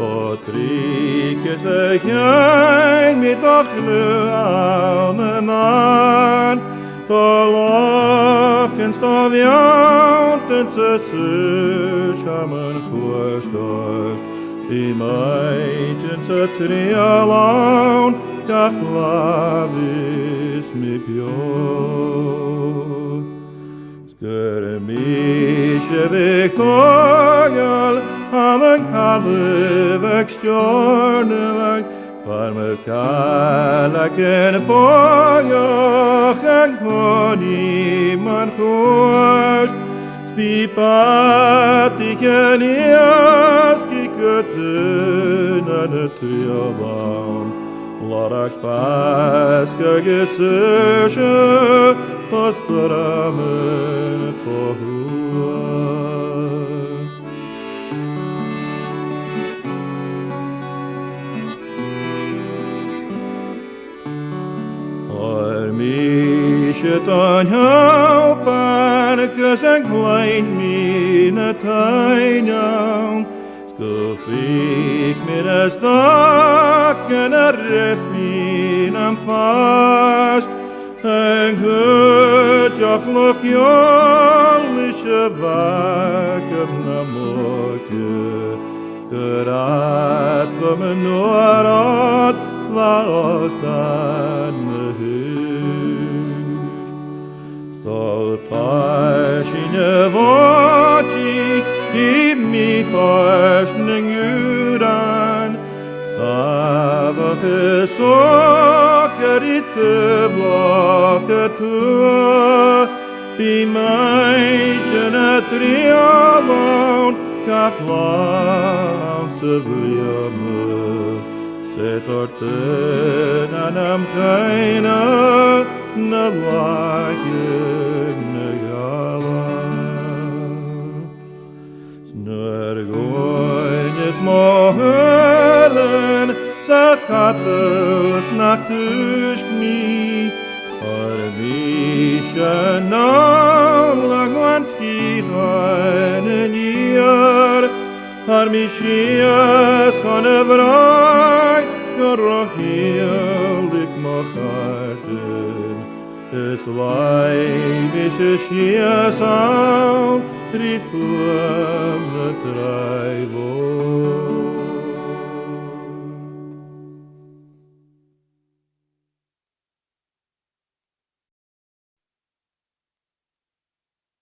Patrick zeg jij me toch aan aan, te lachen stav janten ze samen gestoord, die meidjen ze trialaan, kach lavis me pjo. Skërmishe viktorial, Amen kalvek stjörnevek, Farmer kalaken bojochen koni man khosht, Spipatiken jaski köttönen triaban, Larak faska gesösche, Fostramen forhua. Mishet an haupan kussen klein mine teinjang, Skufik mir es daken rep min am fast, en hutjak lok jollische vakem na moke, Gerat voor me noorad, vaosan me hus. Stoltash in je voci, gib mi postning uran, Savake sokerite bloke tua, Bi meidjen et trialon, Kachlan se vliame, Zet orten anam geina, Na lagen ne gala. Snurgoines mohelen, Zachatus nachtusk mi, Arvische nam lagwanski einen jaar, Armischias chanevrai, Gorohiel ik macharten, Es leibische Schias al, Rifuam ne Treibor.